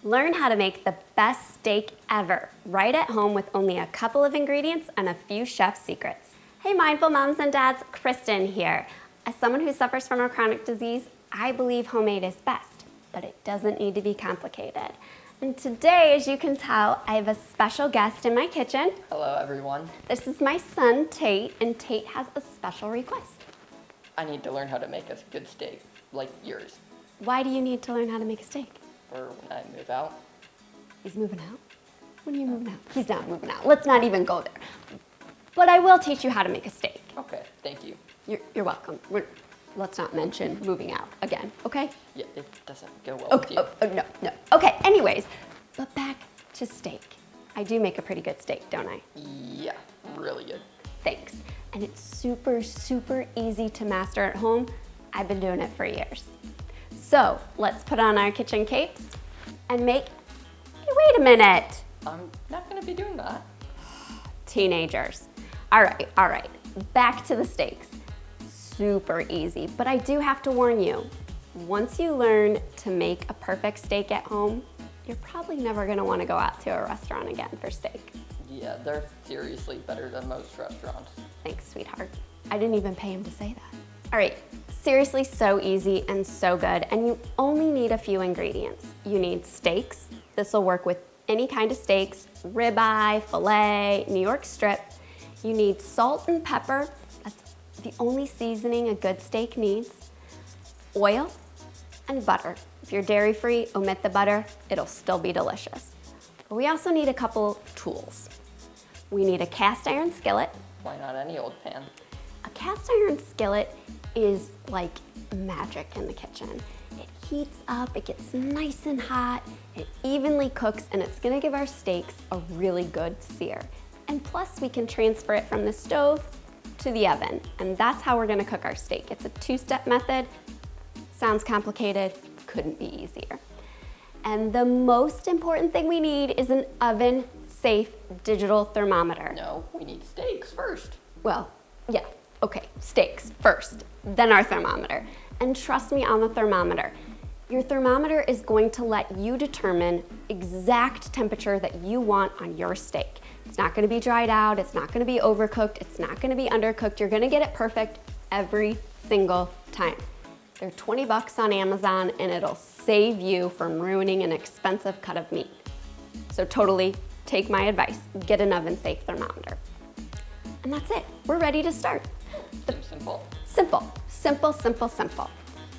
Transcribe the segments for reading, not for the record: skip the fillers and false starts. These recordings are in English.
Learn how to make the best steak ever, right at home with only a couple of ingredients and a few chef secrets. Hey mindful moms and dads, Kristen here. As someone who suffers from a chronic disease, I believe homemade is best, but it doesn't need to be complicated. And today, as you can tell, I have a special guest in my kitchen. Hello everyone. This is my son, Tate, and Tate has a special request. I need to learn how to make a good steak, like yours, Why do you need to learn how to make a steak? for when I move out. He's moving out? When are you moving out? He's not moving out. Let's not even go there. But I will teach you how to make a steak. Okay, thank you. You're welcome. Let's not mention moving out again, okay? Yeah, it doesn't go well with Okay, you. no. Okay, anyways, but back to steak. I do make a pretty good steak, don't I? Yeah, really good. Thanks. And it's super, super easy to master at home. I've been doing it for years. So let's put on our kitchen capes and make, hey, wait a minute. I'm not gonna be doing that. Teenagers. All right, back to the steaks. Super easy, but I do have to warn you, once you learn to make a perfect steak at home, you're probably never gonna wanna go out to a restaurant again for steak. Yeah, they're seriously better than most restaurants. Thanks, sweetheart. I didn't even pay him to say that. All right, seriously so easy and so good, and you only need a few ingredients. You need steaks. This will work with any kind of steaks, ribeye, filet, New York strip. You need salt and pepper. That's the only seasoning a good steak needs. Oil and butter. If you're dairy-free, omit the butter. It'll still be delicious. But we also need a couple tools. We need a cast iron skillet. Why not any old pan? A cast iron skillet is like magic in the kitchen. It heats up, it gets nice and hot, it evenly cooks, and it's gonna give our steaks a really good sear. And plus we can transfer it from the stove to the oven, and that's how we're gonna cook our steak. It's a two-step method. Sounds complicated, couldn't be easier. And the most important thing we need is an oven-safe digital thermometer. No, we need steaks first. Well, yeah, okay, steaks first, then our thermometer. And trust me on the thermometer. Your thermometer is going to let you determine exact temperature that you want on your steak. It's not gonna be dried out, it's not gonna be overcooked, it's not gonna be undercooked. You're gonna get it perfect every single time. They're 20 bucks on Amazon and it'll save you from ruining an expensive cut of meat. So totally take my advice, get an oven-safe thermometer. And that's it, we're ready to start. Seems simple. Simple.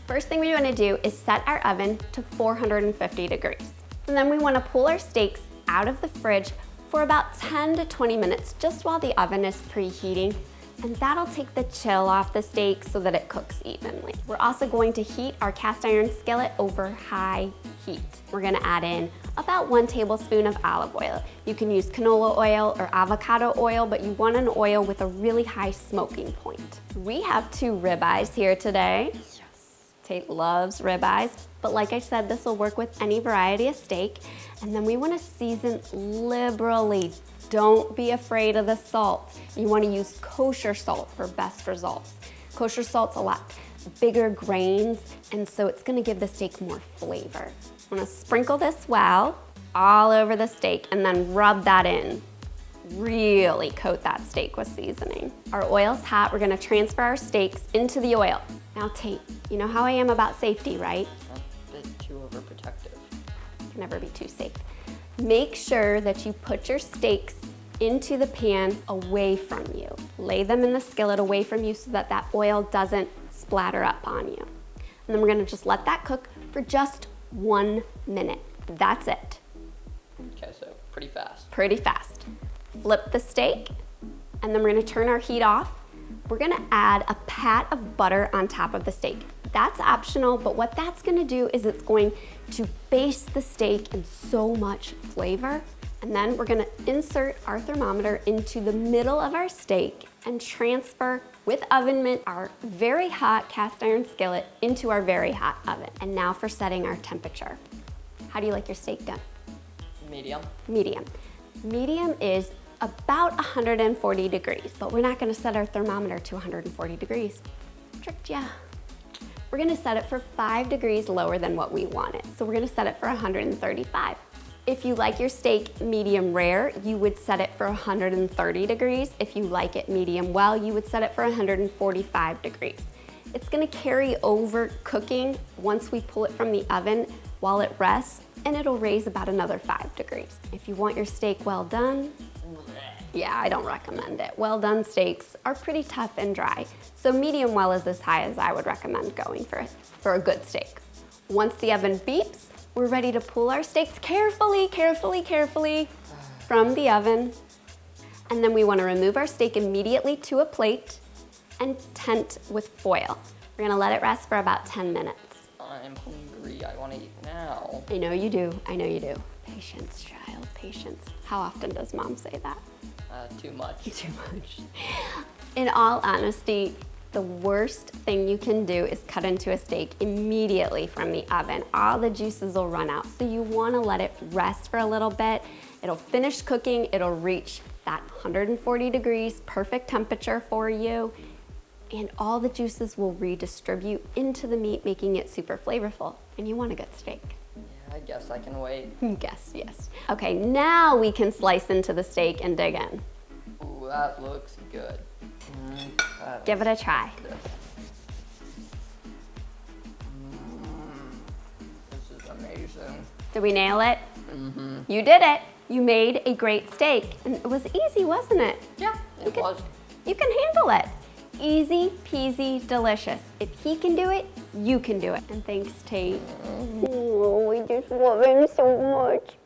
First thing we wanna do is set our oven to 450 degrees. And then we wanna pull our steaks out of the fridge for about 10 to 20 minutes, just while the oven is preheating. And that'll take the chill off the steak so that it cooks evenly. We're also going to heat our cast iron skillet over high heat. We're gonna add in about 1 tablespoon of olive oil. You can use canola oil or avocado oil, but you want an oil with a really high smoking point. We have 2 ribeyes here today. Yes. Tate loves ribeyes, but like I said, this will work with any variety of steak. And then we wanna season liberally. Don't be afraid of the salt. You wanna use kosher salt for best results. Kosher salt's a lot bigger grains, and so it's gonna give the steak more flavor. I'm gonna sprinkle this well all over the steak and then rub that in. Really coat that steak with seasoning. Our oil's hot, we're gonna transfer our steaks into the oil. Now Tate, you know how I am about safety, right? A bit too overprotective. Can never be too safe. Make sure that you put your steaks into the pan away from you. Lay them in the skillet away from you so that that oil doesn't splatter up on you. And then we're gonna just let that cook for just 1 minute. That's it. Okay, so pretty fast. Pretty fast. Flip the steak, and then we're gonna turn our heat off. We're gonna add a pat of butter on top of the steak. That's optional, but what that's gonna do is it's going to baste the steak in so much flavor. And then we're gonna insert our thermometer into the middle of our steak and transfer with oven mitt our very hot cast iron skillet into our very hot oven. And now for setting our temperature. How do you like your steak done? Medium. Medium. Medium is about 140 degrees, but we're not gonna set our thermometer to 140 degrees. Tricked ya. we're gonna set it for 5 degrees lower than what we want it. So we're gonna set it for 135. If you like your steak medium rare, you would set it for 130 degrees. If you like it medium well, you would set it for 145 degrees. It's gonna carry over cooking once we pull it from the oven while it rests, and it'll raise about another 5 degrees. If you want your steak well done, yeah, I don't recommend it. Well done steaks are pretty tough and dry, so medium well is as high as I would recommend going for a good steak. Once the oven beeps, we're ready to pull our steaks carefully from the oven. And then we want to remove our steak immediately to a plate and tent with foil. We're gonna let it rest for about 10 minutes. I'm hungry, I wanna eat now. I know you do, I know you do. Patience, child, patience. How often does mom say that? Too much. Too much. In all honesty, the worst thing you can do is cut into a steak immediately from the oven. All the juices will run out, so you wanna let it rest for a little bit. It'll finish cooking, it'll reach that 140 degrees, perfect temperature for you, and all the juices will redistribute into the meat, making it super flavorful, and you want a good steak. Yeah, I guess I can wait. Yes, yes. Okay, now we can slice into the steak and dig in. Ooh, that looks good. Give it a try. This is amazing. Did we nail it? Mm-hmm. You did it. You made a great steak. And it was easy, wasn't it? Yeah, it was. You can handle it. Easy peasy delicious. If he can do it, you can do it. And thanks, Tate. Oh, we just love him so much.